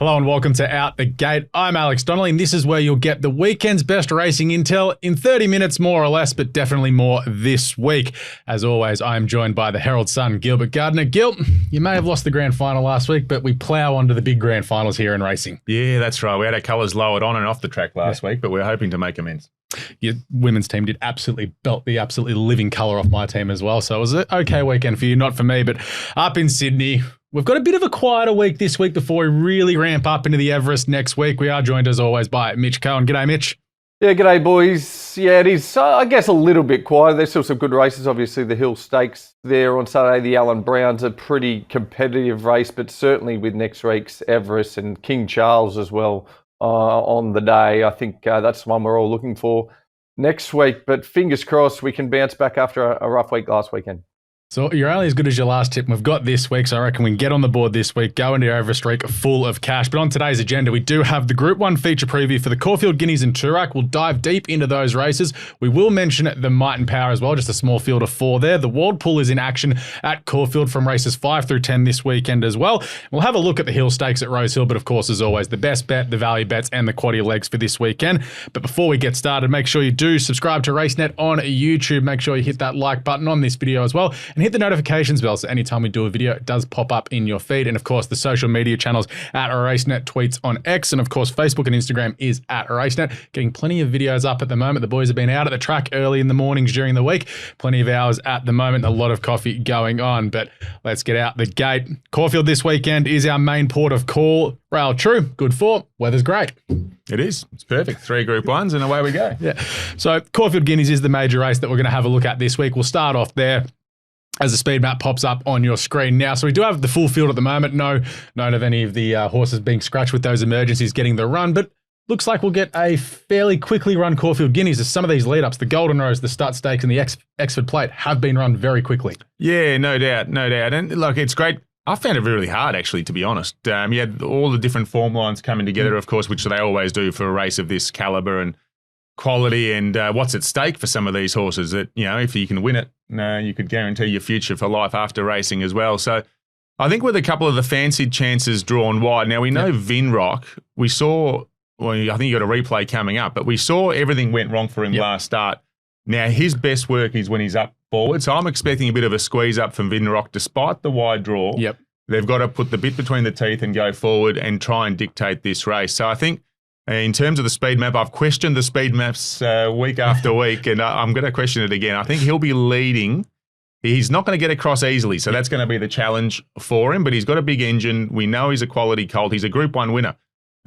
Hello and welcome to Out the Gate. I'm Alex Donnelly and this is where you'll get the weekend's best racing intel in 30 minutes more or less, but definitely more this week. As always, I am joined by the Herald Sun, Gilbert Gardner. Gil, you may have lost the grand final last week, but we plough onto the big grand finals here in racing. Yeah, that's right. We had our colours lowered on and off the track last week, but we're hoping to make amends. Your women's team did absolutely belt the absolutely living colour off my team as well, so it was an okay weekend for you, not for me, but up in Sydney, we've got a bit of a quieter week this week before we really ramp up into the Everest next week. We are joined as always by Mitch Cohen. G'day, Mitch. Yeah, g'day, boys. Yeah, it is, I guess, a little bit quiet. There's still some good races. Obviously, the Hill Stakes there on Saturday. The Allen Brown's a pretty competitive race, but certainly with next week's Everest and King Charles as well on the day. I think that's the one we're all looking for next week. But fingers crossed we can bounce back after a rough week last weekend. So you're only as good as your last tip. We've got this week, so I reckon we can get on the board this week, go into Everest week full of cash. But on today's agenda, we do have the Group 1 feature preview for the Caulfield Guineas and Toorak. We'll dive deep into those races. We will mention the Might and Power as well, just a small field of 4 there. The World Pool is in action at Caulfield from races 5 through 10 this weekend as well. We'll have a look at the Hill Stakes at Rosehill, but of course, as always, the best bet, the value bets, and the quaddy legs for this weekend. But before we get started, make sure you do subscribe to Racenet on YouTube. Make sure you hit that like button on this video as well, and hit the notifications bell so anytime we do a video, it does pop up in your feed. And of course, the social media channels at Racenet tweets on X, and of course, Facebook and Instagram is at Racenet. Getting plenty of videos up at the moment. The boys have been out at the track early in the mornings during the week. Plenty of hours at the moment. A lot of coffee going on, but let's get out the gate. Caulfield this weekend is our main port of call. Rail true, good form, weather's great. It is. It's perfect. 3 Group 1s and away we go. Yeah. So Caulfield Guineas is the major race that we're going to have a look at this week. We'll start off there as the speed map pops up on your screen now. So we do have the full field at the moment. No note of any of the horses being scratched with those emergencies getting the run, but looks like we'll get a fairly quickly run Caulfield Guineas as some of these lead-ups, the Golden Rose, the Stut Stakes, and the Exford Plate have been run very quickly. Yeah, no doubt. And look, it's great. I found it really hard, actually, to be honest. You had all the different form lines coming together, of course, which they always do for a race of this calibre and quality, and what's at stake for some of these horses that, you know, if you can win it, you could guarantee your future for life after racing as well. So I think with a couple of the fancied chances drawn wide, now we know Vinrock, we saw, well, I think you got a replay coming up, but we saw everything went wrong for him last start. Now his best work is when he's up forward, so I'm expecting a bit of a squeeze up from Vinrock despite the wide draw. They've got to put the bit between the teeth and go forward and try and dictate this race. So I think in terms of the speed map, I've questioned the speed maps week after week, and I'm going to question it again. I think he'll be leading. He's not going to get across easily, so that's going to be the challenge for him, but he's got a big engine. We know he's a quality colt. He's a Group 1 winner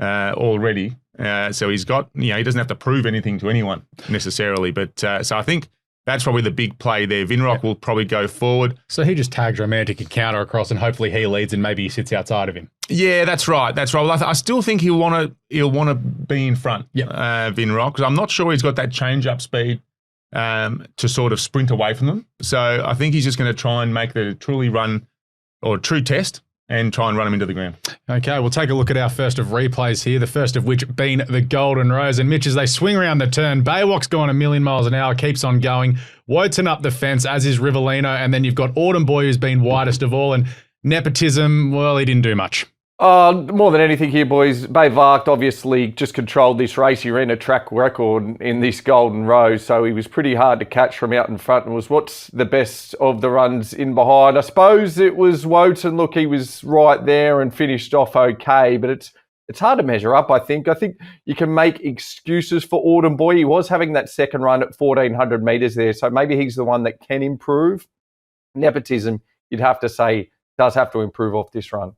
already, so he's got, you know, he doesn't have to prove anything to anyone necessarily, but so I think that's probably the big play there. Vinrock will probably go forward. So he just tags Romantic Encounter across and hopefully he leads and maybe he sits outside of him. Yeah, that's right. That's right. Well, I still think he'll want to be in front, Vinrock, because I'm not sure he's got that change-up speed to sort of sprint away from them. So I think he's just going to try and make the truly run or true test and try and run him into the ground. Okay, we'll take a look at our first of replays here, the first of which being the Golden Rose. And Mitch, as they swing around the turn, Baywalk's going a million miles an hour, keeps on going. Wotan up the fence, as is Rivellino. And then you've got Autumn Boy, who's been widest of all. And Nepotism, well, he didn't do much. More than anything here, boys, Baywalk obviously just controlled this race. He ran a track record in this Golden Rose, so he was pretty hard to catch from out in front and was what's the best of the runs in behind. I suppose it was Wotan. Look, he was right there and finished off okay, but it's hard to measure up, I think. I think you can make excuses for Autumn Boy. He was having that second run at 1,400 metres there, so maybe he's the one that can improve. Nepotism, you'd have to say, does have to improve off this run.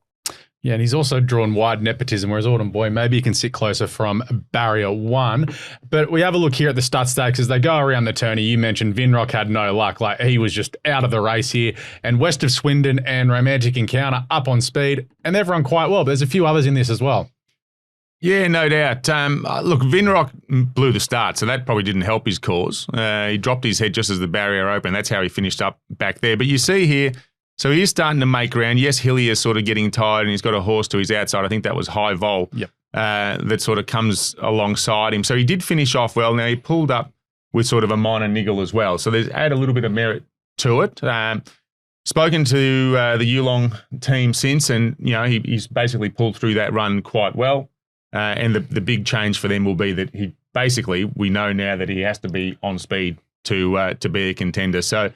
Yeah, and he's also drawn wide Nepotism, whereas Autumn Boy, maybe he can sit closer from barrier 1. But we have a look here at the Stut Stakes as they go around the tourney. You mentioned Vinrock had no luck. Like, he was just out of the race here. And West of Swindon and Romantic Encounter up on speed, and they've run quite well. But there's a few others in this as well. Yeah, no doubt. Look, Vinrock blew the start, so that probably didn't help his cause. He dropped his head just as the barrier opened. That's how he finished up back there. But you see here, so he is starting to make ground. Yes, Hillier is sort of getting tired and he's got a horse to his outside. I think that was High Vol that sort of comes alongside him. So he did finish off well. Now he pulled up with sort of a minor niggle as well. So there's add a little bit of merit to it. spoken to the Yulong team since, and he's basically pulled through that run quite well. And the big change for them will be that we know now that he has to be on speed to be a contender. So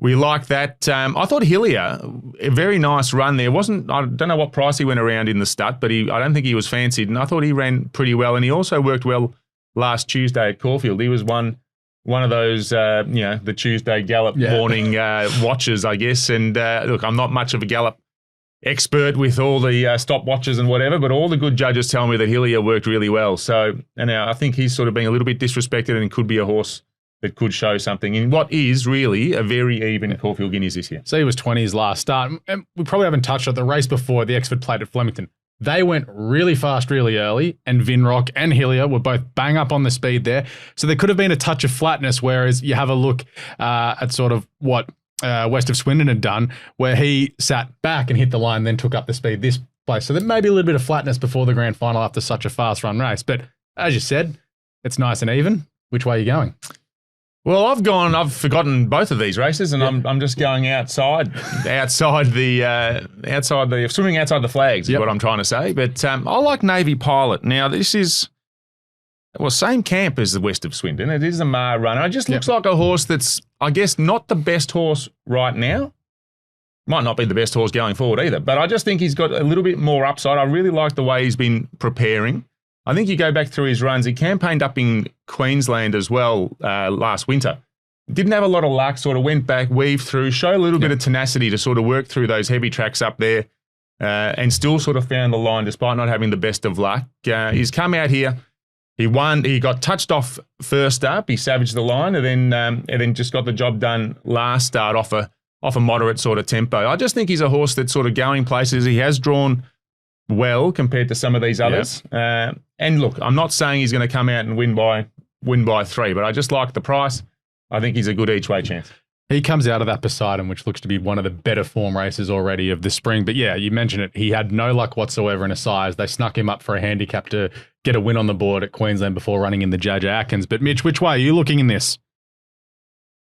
we like that. I thought Hillier, a very nice run there. I don't know what price he went around in the stud, but I don't think he was fancied, and I thought he ran pretty well. And he also worked well last Tuesday at Caulfield. He was one of those, the Tuesday Gallop morning watches, I guess. And look, I'm not much of a Gallop expert with all the stopwatches and whatever, but all the good judges tell me that Hillier worked really well. So, and I think he's sort of being a little bit disrespected and could be a horse that could show something in what is really a very even Caulfield Guineas this year. So he was 20 his last start. And we probably haven't touched on the race before, the Exford Plate at Flemington. They went really fast, really early, and Vinrock and Hillier were both bang up on the speed there. So there could have been a touch of flatness, whereas you have a look at sort of what West of Swindon had done, where he sat back and hit the line, then took up the speed this place. So there may be a little bit of flatness before the grand final after such a fast run race. But as you said, it's nice and even. Which way are you going? Well, I've forgotten both of these races, and I'm just going outside the swimming outside the flags is what I'm trying to say. But I like Navy Pilot. Now this is same camp as the West of Swindon. It is a Mar runner. It just looks like a horse that's, I guess, not the best horse right now. Might not be the best horse going forward either. But I just think he's got a little bit more upside. I really like the way he's been preparing. I think you go back through his runs. He campaigned up in Queensland as well last winter. Didn't have a lot of luck, sort of went back, weaved through, showed a little bit of tenacity to sort of work through those heavy tracks up there and still sort of found the line despite not having the best of luck. He's come out here. He won. He got touched off first up. He savaged the line and then just got the job done last start off a moderate sort of tempo. I just think he's a horse that's sort of going places. He has drawn well compared to some of these others. And look, I'm not saying he's going to come out and win by 3, but I just like the price. I think he's a good each way chance. He comes out of that Poseidon, which looks to be one of the better form races already of the spring. But yeah, you mentioned it. He had no luck whatsoever in a size. They snuck him up for a handicap to get a win on the board at Queensland before running in the JJ Atkins. But Mitch, which way are you looking in this?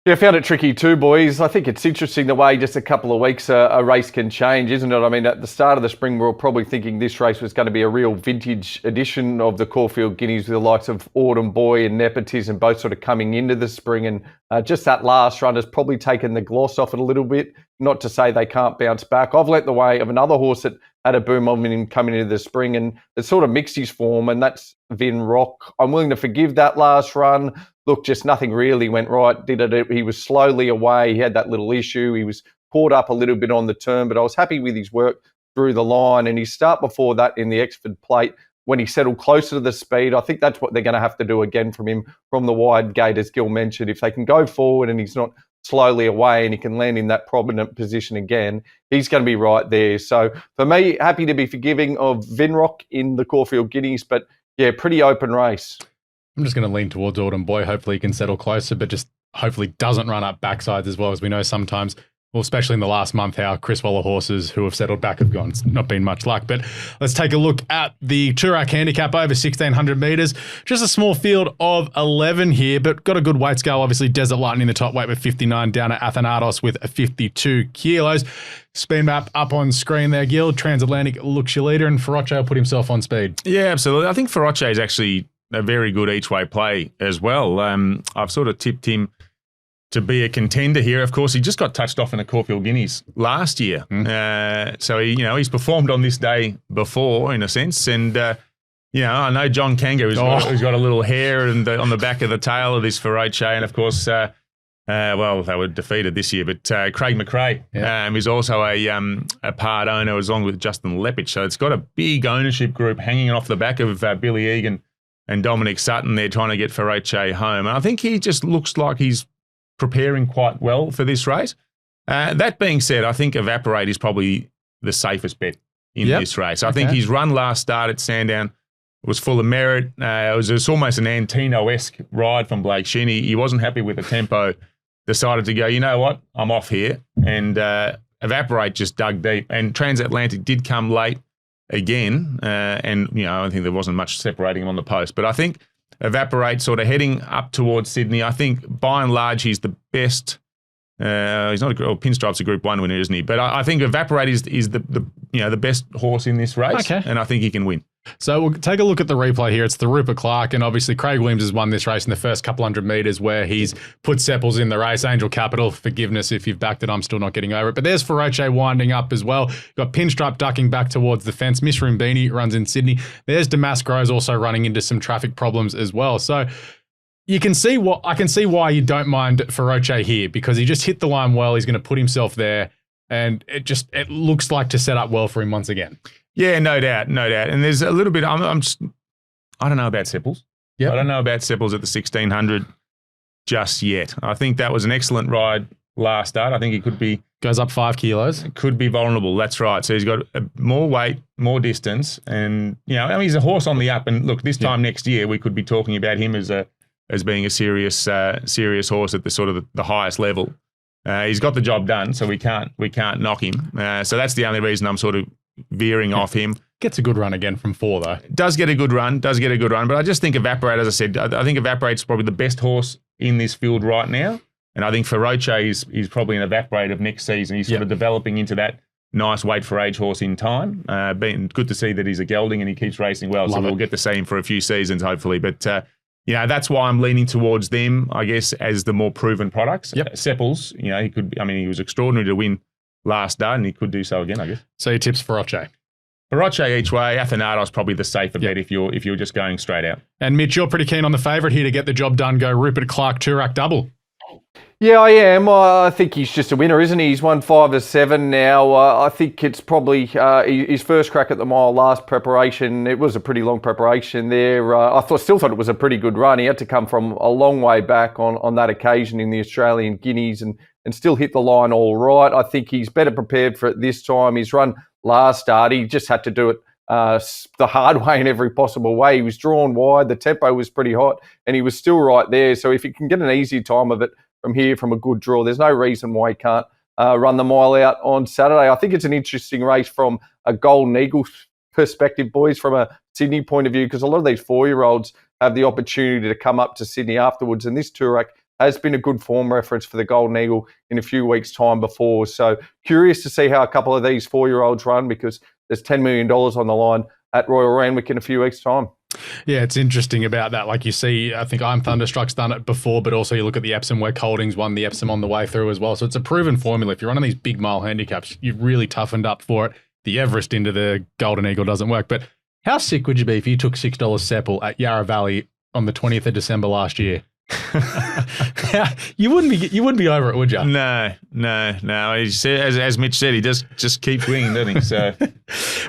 Yeah, I found it tricky too, boys. I think it's interesting the way just a couple of weeks a race can change, isn't it? I mean, at the start of the spring, we were probably thinking this race was going to be a real vintage edition of the Caulfield Guineas with the likes of Autumn Boy and Nepotism both sort of coming into the spring. And just that last run has probably taken the gloss off it a little bit. Not to say they can't bounce back. I've let the way of another horse that had a boom on him coming into the spring and it sort of mixed his form, and that's Vinrock. I'm willing to forgive that last run. Look, just nothing really went right, did it? He was slowly away. He had that little issue. He was caught up a little bit on the turn, but I was happy with his work through the line. And his start before that in the Exford Plate, when he settled closer to the speed, I think that's what they're going to have to do again from him from the wide gate, as Gil mentioned. If they can go forward and he's not slowly away and he can land in that prominent position again, he's going to be right there. So for me, happy to be forgiving of Vinrock in the Caulfield Guineas, but yeah, pretty open race. I'm just going to lean towards Autumn Boy. Hopefully he can settle closer, but just hopefully doesn't run up backsides as well, as we know sometimes, well, especially in the last month, how Chris Waller horses who have settled back have gone. It's not been much luck, but let's take a look at the Toorak handicap over 1,600 metres. Just a small field of 11 here, but got a good weight scale. Obviously, Desert Lightning in the top weight with 59, down at Athanatos with 52 kilos. Speed map up on screen there, Gil. Transatlantic looks your leader, and Feroce will put himself on speed. Yeah, absolutely. I think Feroce is actually a very good each-way play as well. I've sort of tipped him to be a contender here. Of course, he just got touched off in the Caulfield Guineas last year. So, he's performed on this day before, in a sense. And, I know John Kanga, who's got a little hair on the back of the tail of this Feroce. And, of course, they were defeated this year. But Craig McRae is also a part owner, along with Justin Lepich. So it's got a big ownership group hanging off the back of Billy Egan and Dominic Sutton. They're trying to get Feroce home. And I think he just looks like he's preparing quite well for this race. That being said, I think Evaporate is probably the safest bet in this race. I think his run last start at Sandown was full of merit. It was almost an Antino-esque ride from Blake Shin. He wasn't happy with the tempo, decided to go, you know what, I'm off here. And Evaporate just dug deep. And Transatlantic did come late again. And, I think there wasn't much separating him on the post. But I think Evaporate sort of heading up towards Sydney. I think by and large he's the best He's not Pinstripe's a Group 1 winner, isn't he? But I think Evaporate is the best horse in this race, and I think he can win. So we'll take a look at the replay here. It's the Rupert Clark, and obviously Craig Williams has won this race in the first couple hundred metres where he's put Sepples in the race. Angel Capital, forgiveness if you've backed it, I'm still not getting over it. But there's Feroce winding up as well. You've got Pinstripe ducking back towards the fence. Miss Rumbini runs in Sydney. There's Damask Rose also running into some traffic problems as well. So I can see why you don't mind Feroce here, because he just hit the line well. He's going to put himself there, and it looks like to set up well for him once again. Yeah, no doubt. And there's a little bit. I don't know about Sepples. Yep. I don't know about Sepples at the 1600 just yet. I think that was an excellent ride last start. I think he goes up 5 kilos. Could be vulnerable. That's right. So he's got more weight, more distance, and he's a horse on the up. And look, this time next year we could be talking about him as being a serious horse at the sort of the highest level. He's got the job done, so we can't knock him. So that's the only reason I'm sort of veering off him. Gets a good run again from 4 though. Does get a good run, but I just think Evaporate, as I said, I think Evaporate's probably the best horse in this field right now. And I think Feroce is probably an Evaporate of next season. He's sort of developing into that nice weight for age horse in time. Been good to see that he's a gelding and he keeps racing well. So we'll get to see him for a few seasons, hopefully. But that's why I'm leaning towards them, I guess, as the more proven products. Sepples, he was extraordinary to win last start, and he could do so again, I guess. So your tips Feroce? Feroce each way. Athanatos probably the safer bet if you're just going straight out. And Mitch, you're pretty keen on the favourite here to get the job done. Go Rupert Clark Toorak double. Yeah, I am. I think he's just a winner, isn't he? He's won 5 of 7 now. I think it's probably his first crack at the mile last preparation. It was a pretty long preparation there. I still thought it was a pretty good run. He had to come from a long way back on that occasion in the Australian Guineas and still hit the line all right. I think he's better prepared for it this time. He's run last start. He just had to do it the hard way in every possible way. He was drawn wide. The tempo was pretty hot, and he was still right there. So if he can get an easy time of it from here, from a good draw, there's no reason why he can't run the mile out on Saturday. I think it's an interesting race from a Golden Eagle perspective, boys, from a Sydney point of view, because a lot of these 4-year-olds have the opportunity to come up to Sydney afterwards, and this Toorak has been a good form reference for the Golden Eagle in a few weeks' time before. So curious to see how a couple of these 4-year-olds run, because there's $10 million on the line at Royal Randwick in a few weeks' time. Yeah, it's interesting about that. Like you see, I think I'm Thunderstruck's done it before, but also you look at the Epsom where Colding's won the Epsom on the way through as well. So it's a proven formula. If you're running these big mile handicaps, you've really toughened up for it. The Everest into the Golden Eagle doesn't work. But how sick would you be if you took $6 Sepple at Yarra Valley on the 20th of December last year? You wouldn't be over it, would you? No. As Mitch said, he just keeps winning, doesn't he? So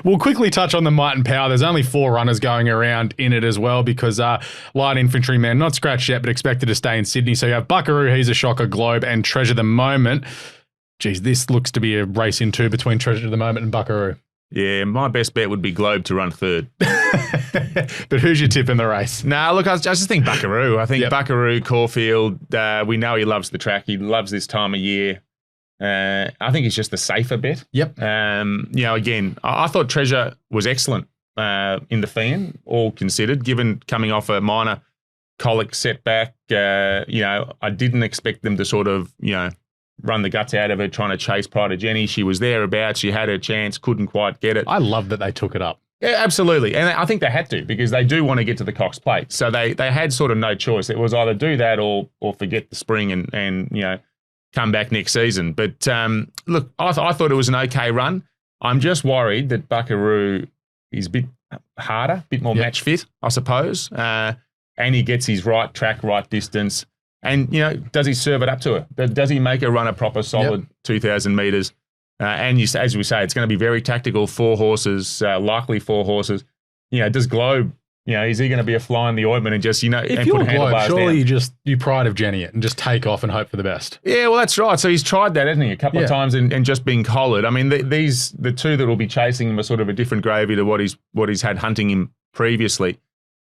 we'll quickly touch on the Might and Power. There's only 4 runners going around in it as well, because light infantryman not scratched yet, but expected to stay in Sydney. So you have Buckaroo, He's a Shocker, Globe, and Treasure the Moment. Geez, this looks to be a race in 2 between Treasure the Moment and Buckaroo. Yeah, my best bet would be Globe to run 3rd. But who's your tip in the race? Look, I just think Buckaroo. I think Buckaroo, Caulfield, we know he loves the track. He loves this time of year. I think he's just the safer bet. Yep. Again, I thought Treasure was excellent in the fan, all considered, given coming off a minor colic setback. I didn't expect them to sort of, run the guts out of her trying to chase Pride of Jenny. She was thereabouts. She had her chance, couldn't quite get it. I love that they took it up. Yeah, absolutely. And I think they had to, because they do want to get to the Cox Plate. So they had sort of no choice. It was either do that or forget the spring and come back next season. But look, I thought it was an okay run. I'm just worried that Buckaroo is a bit harder, a bit more match fit, I suppose. And he gets his right track, right distance. And, does he serve it up to her? Does he make her run a proper solid 2,000 metres? And as we say, it's going to be very tactical, 4 horses, likely 4 horses. Does Globe, is he going to be a fly in the ointment and just, if and you're put Globe, surely down? you Pride of Jenny it and just take off and hope for the best. Yeah, well, that's right. So he's tried that, hasn't he, a couple of times and just been collared. I mean, the 2 that will be chasing him are sort of a different gravy to what he's had hunting him previously.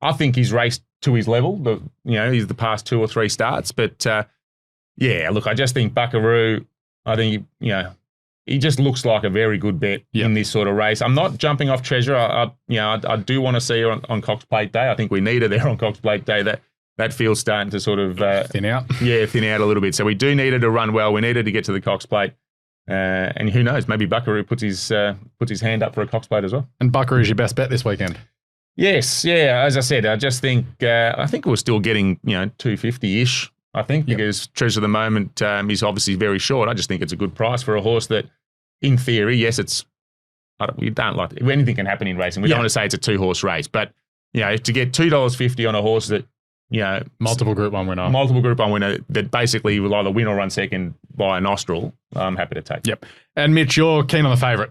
I think he's raced to his level, he's the past 2 or 3 starts. But, look, I just think Buckaroo, I think, he just looks like a very good bet in this sort of race. I'm not jumping off Treasure. I do want to see her on Cox Plate Day. I think we need her there on Cox Plate Day. that field's starting to sort of thin out. Yeah, thin out a little bit. So we do need her to run well. We need her to get to the Cox Plate. And who knows, maybe Buckaroo puts his hand up for a Cox Plate as well. And Buckaroo is your best bet this weekend? Yes, yeah. As I said, I just think we're still getting 250-ish. I think because Treasure of the Moment is obviously very short. I just think it's a good price for a horse that, in theory, yes, anything can happen in racing. We don't want to say it's a 2-horse race, but to get $2.50 on a horse that multiple Group 1 winner that basically will either win or run second by a nostril, I'm happy to take. Yep. And Mitch, you're keen on the favourite.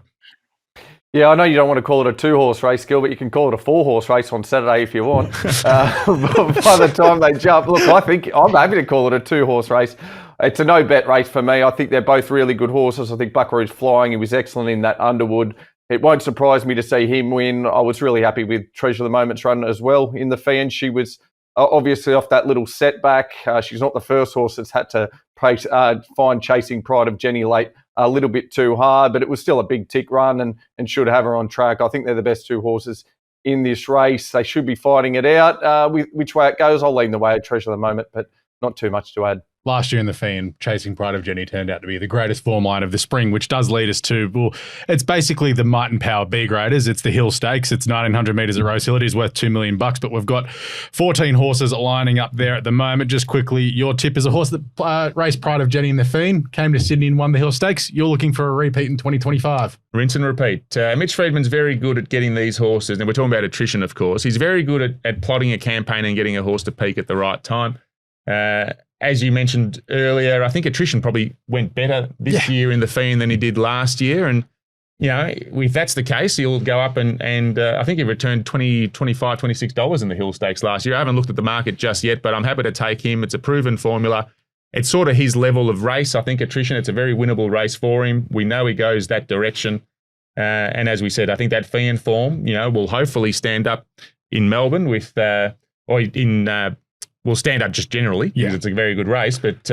Yeah, I know you don't want to call it a 2-horse race, Gil, but you can call it a 4-horse race on Saturday if you want. By the time they jump, look, I think I'm happy to call it a 2-horse race. It's a no-bet race for me. I think they're both really good horses. I think Buckaroo's flying. He was excellent in that Underwood. It won't surprise me to see him win. I was really happy with Treasure of the Moment's run as well in the Fiend. She was obviously off that little setback. She's not the first horse that's had to find Chasing Pride of Jenny late a little bit too hard, but it was still a big tick run and should have her on track. I think they're the best 2 horses in this race. They should be fighting it out. Which way it goes, I'll lean the way of Treasure of the Moment, but not too much to add. Last year in the Fiend, Chasing Pride of Jenny turned out to be the greatest form line of the spring, which does lead us to, well, it's basically the Might and Power B graders. It's the Hill Stakes. It's 1,900 metres at Rosehill. It is worth $2 million, but we've got 14 horses lining up there at the moment. Just quickly, your tip is a horse that raced Pride of Jenny in the Fiend, came to Sydney and won the Hill Stakes. You're looking for a repeat in 2025. Rinse and repeat. Mitch Friedman's very good at getting these horses, and we're talking about attrition, of course. He's very good at plotting a campaign and getting a horse to peak at the right time. As you mentioned earlier, I think attrition probably went better this year in the Fiend than he did last year. And, if that's the case, he'll go up and I think he returned $25, $26 in the Hill Stakes last year. I haven't looked at the market just yet, but I'm happy to take him. It's a proven formula. It's sort of his level of race. I think attrition, it's a very winnable race for him. We know he goes that direction. And as we said, I think that Fiend form, will hopefully stand up in Melbourne will stand up just generally because it's a very good race. But,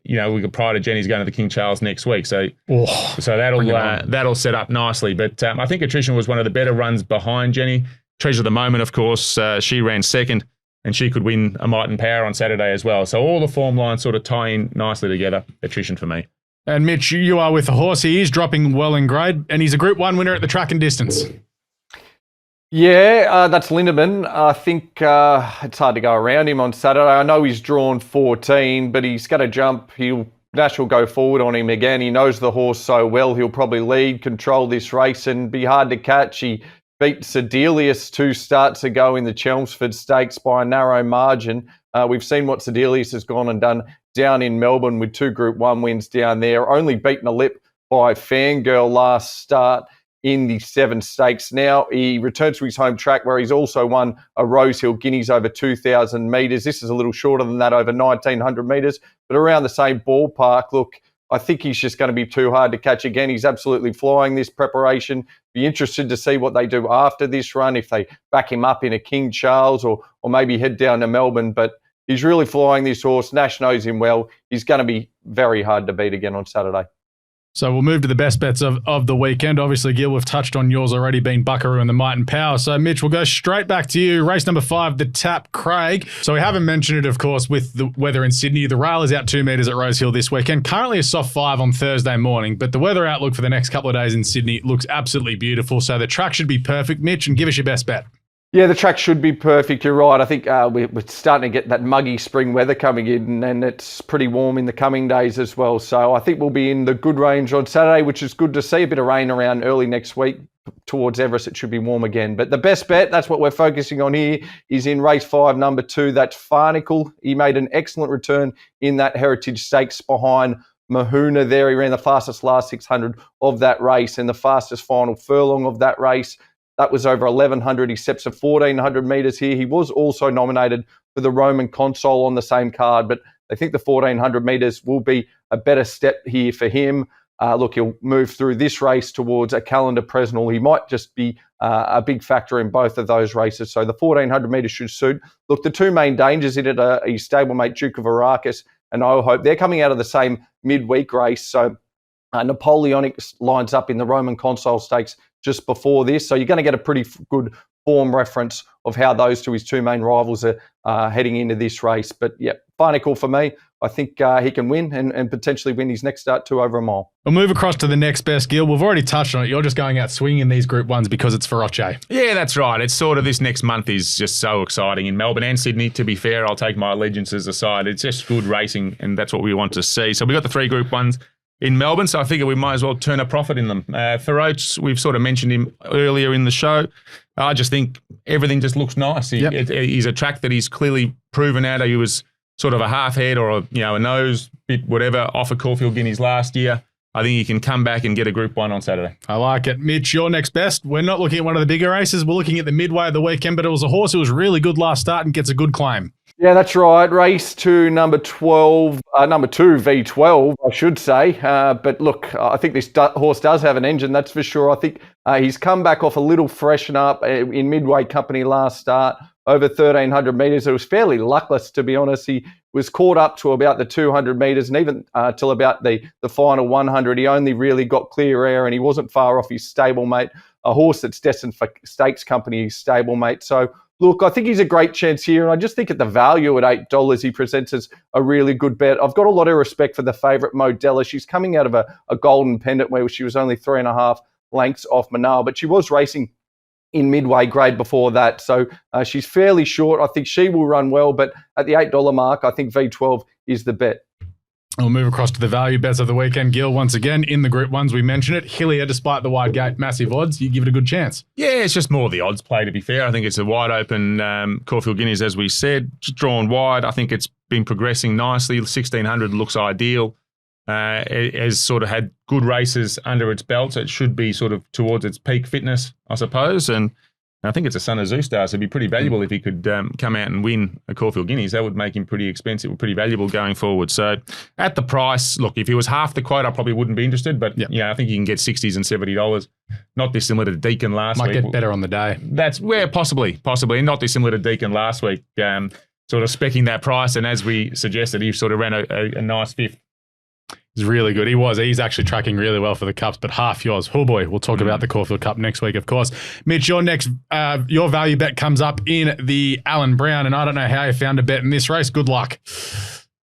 we got Pride of Jenny's going to the King Charles next week. So that'll set up nicely. But I think attrition was one of the better runs behind Jenny. Treasure of the Moment, of course, she ran second and she could win a Might and Power on Saturday as well. So all the form lines sort of tie in nicely together. Attrition for me. And Mitch, you are with the horse. He is dropping well in grade and he's a Group 1 winner at the track and distance. Yeah, that's Lindemann. I think it's hard to go around him on Saturday. I know he's drawn 14, but he's got to jump. Nash will go forward on him again. He knows the horse so well. He'll probably lead, control this race and be hard to catch. He beat Sedelius 2 starts ago in the Chelmsford Stakes by a narrow margin. We've seen what Sedelius has gone and done down in Melbourne with 2 Group 1 wins down there. Only beaten a lip by Fangirl last start in the 7 stakes. Now he returns to his home track where he's also won a Rosehill Guineas over 2,000 metres. This is a little shorter than that, over 1,900 metres, but around the same ballpark. Look, I think he's just going to be too hard to catch again. He's absolutely flying this preparation. Be interested to see what they do after this run, if they back him up in a King Charles or maybe head down to Melbourne. But he's really flying this horse. Nash knows him well. He's going to be very hard to beat again on Saturday. So we'll move to the best bets of the weekend. Obviously, Gil, we've touched on yours already, being Buckaroo and the Might and Power. So, Mitch, we'll go straight back to you. Race number 5, the Tap Craig. So we haven't mentioned it, of course, with the weather in Sydney. The rail is out 2 metres at Rosehill this weekend. Currently a soft 5 on Thursday morning, but the weather outlook for the next couple of days in Sydney looks absolutely beautiful. So the track should be perfect. Mitch, and give us your best bet. Yeah, the track should be perfect. You're right. I think we're starting to get that muggy spring weather coming in, and it's pretty warm in the coming days as well. So I think we'll be in the good range on Saturday, which is good to see. A bit of rain around early next week towards Everest. It should be warm again. But the best bet, that's what we're focusing on here, is in race 5, number 2. That's Farnicle. He made an excellent return in that Heritage Stakes behind Mahuna there. He ran the fastest last 600 of that race and the fastest final furlong of that race. That was over 1,100. He steps to 1,400 metres here. He was also nominated for the Roman Consul on the same card, but I think the 1,400 metres will be a better step here for him. Look, he'll move through this race towards a Calendar Presnell. He might just be a big factor in both of those races. So the 1,400 metres should suit. Look, the 2 main dangers in it are his stablemate Duke of Arrakis and Oh Hope. They're coming out of the same midweek race, so Napoleonic lines up in the Roman Consul Stakes just before this. So you're going to get a pretty good form reference of how those his two main rivals are heading into this race. But yeah, Barnacle for me. I think he can win and potentially win his next start 2 over a mile. We'll move across to the next best, Gil. We've already touched on it. You're just going out swinging these Group 1s because it's Feroce. Yeah, that's right. It's sort of this next month is just so exciting in Melbourne and Sydney. To be fair, I'll take my allegiances aside. It's just good racing, and that's what we want to see. So we've got the 3 Group 1s in Melbourne, so I figure we might as well turn a profit in them. Feroce, we've sort of mentioned him earlier in the show. I just think everything just looks nice. He's a track that he's clearly proven out. He was sort of a half head or a nose bit, whatever, off of Caulfield Guineas last year. I think he can come back and get a Group 1 on Saturday. I like it. Mitch, your next best. We're not looking at one of the bigger races. We're looking at the midway of the weekend, but it was a horse who was really good last start and gets a good claim. Yeah, that's right. Race 2, number 12, number 2, V12, I should say. But look, I think this horse does have an engine, that's for sure. I think he's come back off a little freshen up in Midway Company last start, over 1,300 metres. It was fairly luckless, to be honest. He was caught up to about the 200 metres, and even till about the final 100, he only really got clear air, and he wasn't far off his stablemate, a horse that's destined for Stakes Company's stablemate. So, look, I think he's a great chance here, and I just think at the value at $8, he presents as a really good bet. I've got a lot of respect for the favourite, Modella. She's coming out of a golden pendant where she was only 3.5 lengths off Manal, but she was racing in midway grade before that. So she's fairly short. I think she will run well, but at the $8 mark, I think V12 is the bet. We'll move across to the value bets of the weekend. Gil, once again, in the Group 1s, we mentioned it. Hillier, despite the wide gate, massive odds. You give it a good chance. Yeah, it's just more the odds play, to be fair. I think it's a wide open Caulfield Guineas, as we said, drawn wide. I think it's been progressing nicely. 1,600 looks ideal. It has sort of had good races under its belt, so it should be sort of towards its peak fitness, I suppose. And I think it's a son of Zoustar, so it'd be pretty valuable if he could come out and win a Caulfield Guineas. That would make him pretty expensive or pretty valuable going forward. So at the price, look, if he was half the quote, I probably wouldn't be interested. But I think you can get $60s and $70. Not dissimilar to Deacon last week. Might get better on the day. That's where possibly. Not dissimilar to Deacon last week. Sort of specking that price, and as we suggested, he sort of ran a nice fifth. He's really good. He's actually tracking really well for the Cups, but half yours. Oh boy, we'll talk about the Caulfield Cup next week, of course. Mitch, your value bet comes up in the Alan Brown, and I don't know how you found a bet in this race. Good luck.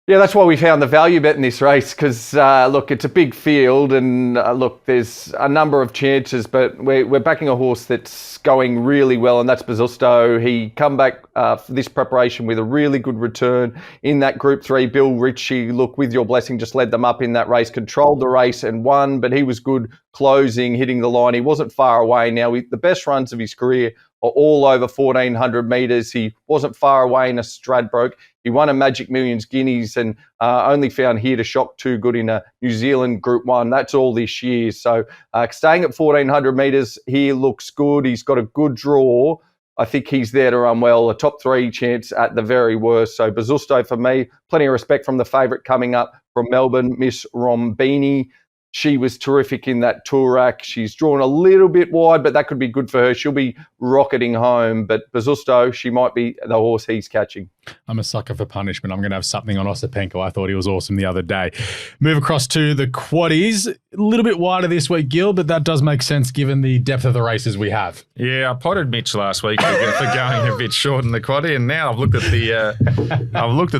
Yeah, that's why we found the value bet in this race because, look, it's a big field and, look, there's a number of chances, but we're backing a horse that's going really well, and that's Bezusto. He come back for this preparation with a really good return in that Group 3. Bill Ritchie, look, with your blessing, just led them up in that race, controlled the race and won, but he was good closing, hitting the line. He wasn't far away. Now, the best runs of his career are all over 1,400 metres. He wasn't far away in a Stradbroke. He won a Magic Millions Guineas and only found Here to Shock too good in a New Zealand Group 1. That's all this year. So staying at 1,400 metres here looks good. He's got a good draw. I think he's there to run well. A top 3 chance at the very worst. So Bezusto for me. Plenty of respect from the favourite coming up from Melbourne, Miss Rombini. She was terrific in that Toorak. She's drawn a little bit wide, but that could be good for her. She'll be rocketing home. But Bezusto, she might be the horse he's catching. I'm a sucker for punishment. I'm going to have something on Osipenko. I thought he was awesome the other day. Move across to the quaddies. A little bit wider this week, Gil, but that does make sense given the depth of the races we have. Yeah, I potted Mitch last week for going a bit short in the quaddie, and now I've looked at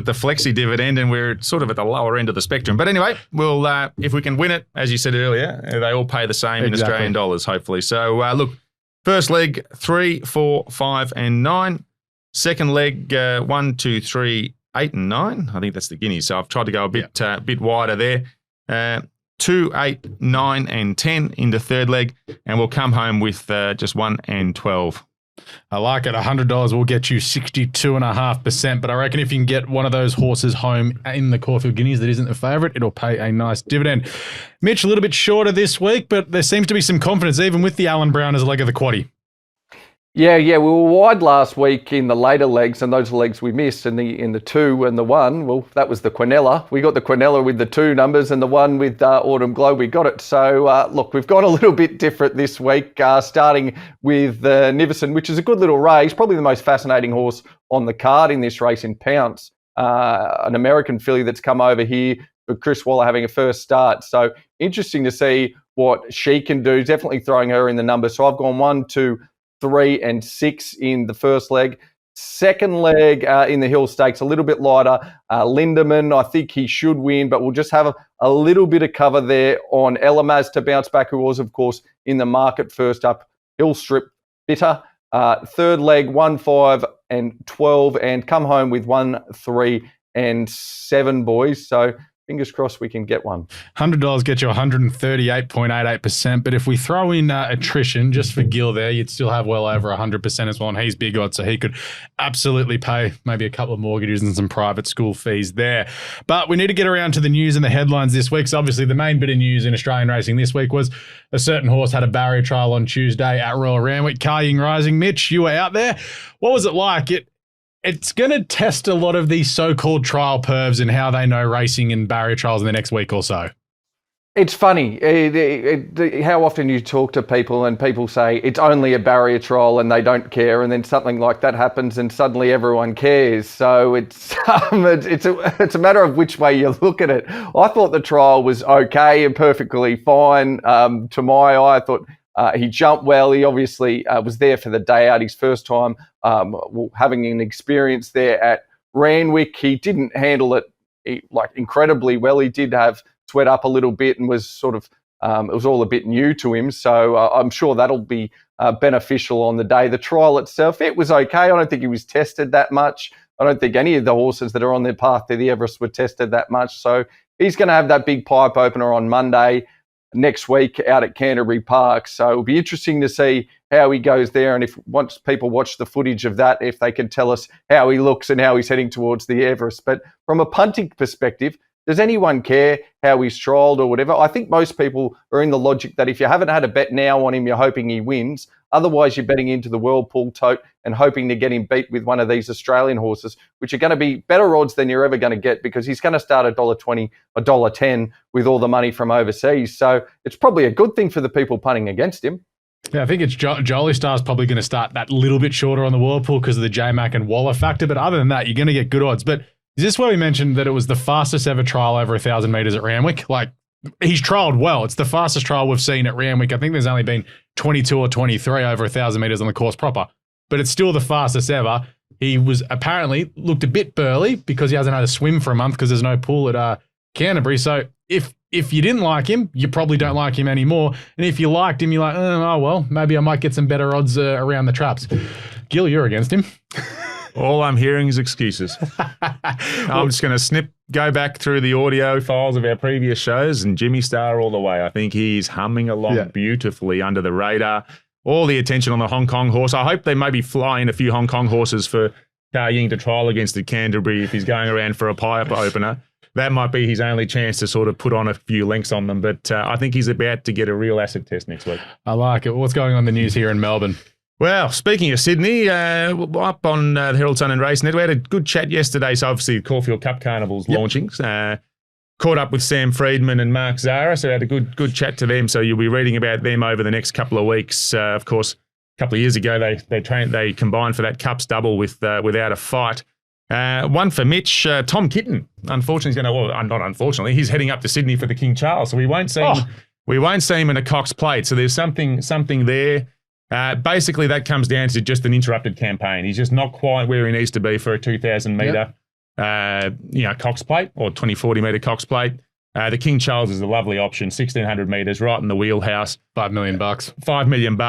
the flexi dividend, and we're sort of at the lower end of the spectrum. But anyway, we'll if we can win it, as you said earlier, they all pay the same in Australian dollars, hopefully. So look, first leg 3, 4, 5, and 9. Second leg 1, 2, 3, 8, and 9. I think that's the Guineas. So I've tried to go a bit wider there. 2, 8, 9, and 10 in the third leg, and we'll come home with just 1 and 12. I like it. $100 will get you 62.5%, but I reckon if you can get one of those horses home in the Caulfield Guineas that isn't the favourite, it'll pay a nice dividend. Mitch, a little bit shorter this week, but there seems to be some confidence even with the Alan Brown as a leg of the quaddie. Yeah, we were wide last week in the later legs, and those legs we missed in the 2 and the 1. Well, that was the Quinella. We got the Quinella with the 2 numbers, and the 1 with Autumn Glow, we got it. So, look, we've gone a little bit different this week, starting with Nivison, which is a good little race, probably the most fascinating horse on the card in this race in Pounce. An American filly that's come over here for Chris Waller having a first start. So interesting to see what she can do. Definitely throwing her in the numbers. So I've gone 1, 2, 3, and 6 in the first leg. Second leg in the Hill Stakes, a little bit lighter. Lindemann, I think he should win, but we'll just have a little bit of cover there on Elamaz to bounce back, who was, of course, in the market first up. Hill Strip Bitter. Third leg, 1, 5, and 12, and come home with 1, 3, and 7, boys. So fingers crossed we can get one. $100 gets you 138.88%. But if we throw in attrition just for Gil there, you'd still have well over 100% as well. And he's big odds, so he could absolutely pay maybe a couple of mortgages and some private school fees there. But we need to get around to the news and the headlines this week. So obviously the main bit of news in Australian racing this week was a certain horse had a barrier trial on Tuesday at Royal Randwick. Ka Ying Rising. Mitch, you were out there. What was it like? It's going to test a lot of these so-called trial pervs and how they know racing and barrier trials in the next week or so. It's funny how often you talk to people and people say it's only a barrier trial and they don't care, and then something like that happens and suddenly everyone cares. So it's a matter of which way you look at it. I thought the trial was okay and perfectly fine. To my eye, I thought he jumped well. He obviously was there for the day out, his first time having an experience there at Randwick. He didn't handle it incredibly well. He did have sweat up a little bit and was sort of, it was all a bit new to him. So I'm sure that'll be beneficial on the day. The trial itself, it was okay. I don't think he was tested that much. I don't think any of the horses that are on their path to the Everest were tested that much. So he's going to have that big pipe opener on Monday next week out at Canterbury Park. So it'll be interesting to see how he goes there, and if once people watch the footage of that, if they can tell us how he looks and how he's heading towards the Everest. But from a punting perspective, does anyone care how he's trialled or whatever? I think most people are in the logic that if you haven't had a bet now on him, you're hoping he wins. Otherwise, you're betting into the Whirlpool tote and hoping to get him beat with one of these Australian horses, which are going to be better odds than you're ever going to get, because he's going to start $1.20, $1.10 with all the money from overseas. So it's probably a good thing for the people punting against him. Yeah, I think it's Jolie Star's probably going to start that little bit shorter on the Whirlpool because of the J-Mac and Waller factor. But other than that, you're going to get good odds. But is this where we mentioned that it was the fastest ever trial over 1,000 metres at Randwick? Like, he's trialled well. It's the fastest trial we've seen at Randwick. I think there's only been 22 or 23 over 1,000 metres on the course proper. But it's still the fastest ever. He was apparently looked a bit burly because he hasn't had a swim for a month because there's no pool at Canterbury. So if you didn't like him, you probably don't like him anymore. And if you liked him, you're like, oh well, maybe I might get some better odds around the traps. Gil, you're against him. All I'm hearing is excuses. I'm just going to go back through the audio files of our previous shows, and Jimmy Star all the way. I think he's humming along beautifully under the radar. All the attention on the Hong Kong horse. I hope they maybe fly in a few Hong Kong horses for Ka Ying to trial against at Canterbury if he's going around for a pipe opener. That might be his only chance to sort of put on a few links on them. But I think he's about to get a real acid test next week. I like it. What's going on in the news here in Melbourne? Well, speaking of Sydney, up on the Herald Sun and Racenet, we had a good chat yesterday. So obviously the Caulfield Cup Carnival's launching. Caught up with Sam Friedman and Mark Zara, so had a good chat to them. So you'll be reading about them over the next couple of weeks. Of course, a couple of years ago they combined for that Cups double without a fight. One for Mitch, Tom Kitten. Unfortunately, not unfortunately, he's heading up to Sydney for the King Charles, so we won't see him. We won't see him in a Cox plate. So there's something there. Basically, that comes down to just an interrupted campaign. He's just not quite where he needs to be for a 2,000 metre, Cox plate or 2040 metre Cox plate. The King Charles is a lovely option, 1,600 metres, right in the wheelhouse. $5 million. $5 million.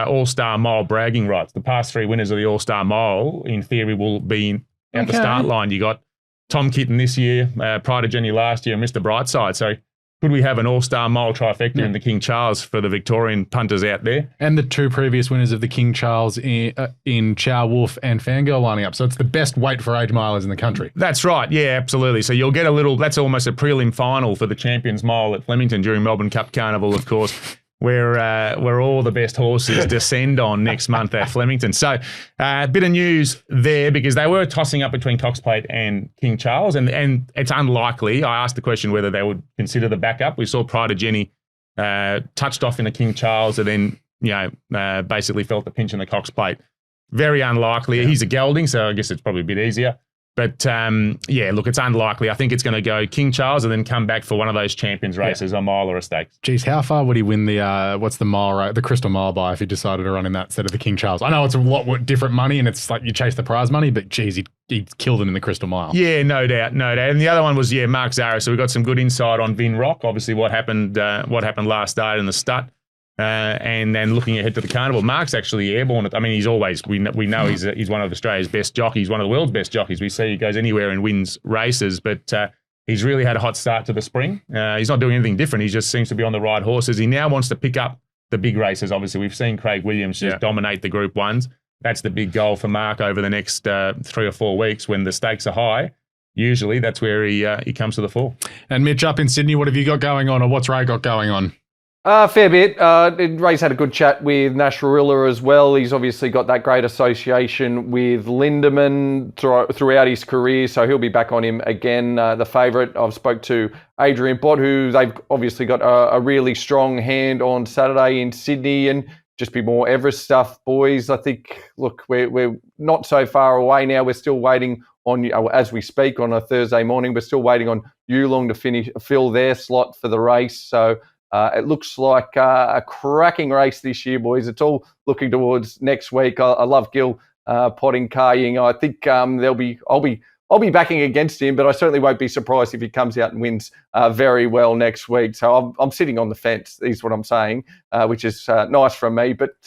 All-Star Mile bragging rights. The past three winners of the All-Star Mile, in theory, will be at the start line. You got Tom Kitten this year, Pride of Jenny last year, and Mr. Brightside. So could we have an All-Star Mile trifecta in the King Charles for the Victorian punters out there? And the two previous winners of the King Charles in Chow Wolf and Fangirl lining up. So it's the best weight for age milers in the country. That's right. Yeah, absolutely. So you'll get that's almost a prelim final for the Champions Mile at Flemington during Melbourne Cup Carnival, of course, where all the best horses descend on next month at Flemington. So a bit of news there, because they were tossing up between Cox Plate and King Charles, and it's unlikely. I asked the question whether they would consider the backup. We saw Pride of Jenny touched off in the King Charles and then basically felt the pinch in the Cox Plate. Very unlikely. Yeah. He's a gelding, so I guess it's probably a bit easier. But yeah, look, it's unlikely. I think it's going to go King Charles and then come back for one of those champions races, a mile or a stakes. Geez, how far would he win the what's the mile the Crystal Mile by if he decided to run in that instead of the King Charles? I know it's a lot different money and it's like you chase the prize money, but geez, he'd killed it in the Crystal Mile. Yeah, no doubt. And the other one was Mark Zara. So we got some good insight on Vin Rock. Obviously, what happened last start in the Stud. And then looking ahead to the Carnival, Mark's actually airborne. I mean, he's always, we know he's one of Australia's best jockeys, one of the world's best jockeys. We see he goes anywhere and wins races, but he's really had a hot start to the spring. He's not doing anything different. He just seems to be on the right horses. He now wants to pick up the big races. Obviously, we've seen Craig Williams just dominate the Group 1s. That's the big goal for Mark over the next 3 or 4 weeks when the stakes are high. Usually that's where he comes to the fore. And Mitch, up in Sydney, what have you got going on, or what's Ray got going on? Fair bit. Ray's had a good chat with Nash Rilla as well. He's obviously got that great association with Lindemann throughout his career, so he'll be back on him again. The favourite, I've spoke to Adrian Bott, who they've obviously got a really strong hand on Saturday in Sydney, and just be more Everest stuff, boys. I think, look, we're not so far away now. We're still waiting on, as we speak on a Thursday morning, we're still waiting on Yulong to fill their slot for the race. So it looks like a cracking race this year, boys. It's all looking towards next week. I love Gil potting Ka Ying. I think I'll be backing against him, but I certainly won't be surprised if he comes out and wins very well next week. So I'm sitting on the fence, is what I'm saying, which is nice from me. But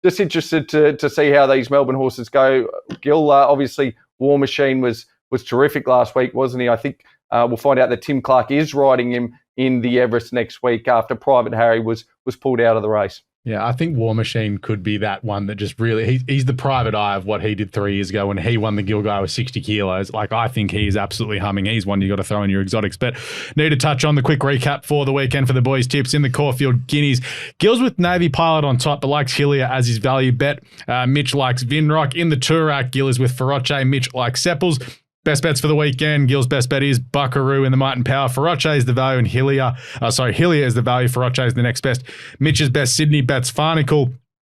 just interested to see how these Melbourne horses go. Gil, obviously, War Machine was terrific last week, wasn't he? I think we'll find out that Tim Clark is riding him in the Everest next week after Private Harry was pulled out of the race. Yeah, I think War Machine could be that one that just really, he's the private eye of what he did 3 years ago when he won the Gilgai with 60 kilos. Like, I think he's absolutely humming. He's one you got to throw in your exotics. But need to touch on the quick recap for the weekend for the boys' tips in the Caulfield Guineas. Gil's with Navy Pilot on top, but likes Hillier as his value bet. Mitch likes Vinrock. In the Toorak, Gil is with Feroce. Mitch likes Seppels. Best bets for the weekend. Gil's best bet is Buckaroo in the Might and Power. Feroce is the value and Hillier is the value. Feroce is the next best. Mitch's best Sydney bets Farnicle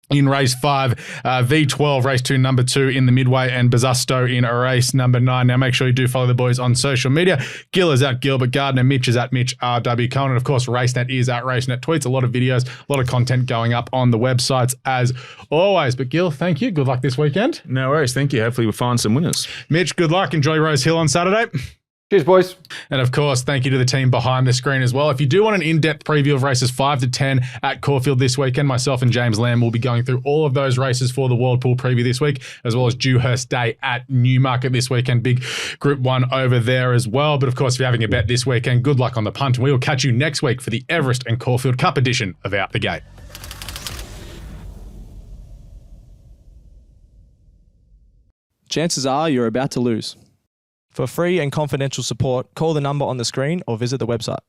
in race 5, V12, race 2, number 2 in the Midway, and Bazusto in race number 9. Now, make sure you do follow the boys on social media. Gil is at Gilbert Gardner. Mitch is at Mitch RW Cohen. And, of course, Racenet is at Racenet Tweets. A lot of videos, a lot of content going up on the websites as always. But, Gil, thank you. Good luck this weekend. No worries. Thank you. Hopefully we'll find some winners. Mitch, good luck. Enjoy Rosehill on Saturday. Cheers, boys. And of course, thank you to the team behind the screen as well. If you do want an in-depth preview of races 5 to 10 at Caulfield this weekend, myself and James Lamb will be going through all of those races for the World Pool preview this week, as well as Dewhurst Day at Newmarket this weekend. Big Group 1 over there as well. But of course, if you're having a bet this weekend, good luck on the punt. And we will catch you next week for the Everest and Caulfield Cup edition of Out the Gate. Chances are you're about to lose. For free and confidential support, call the number on the screen or visit the website.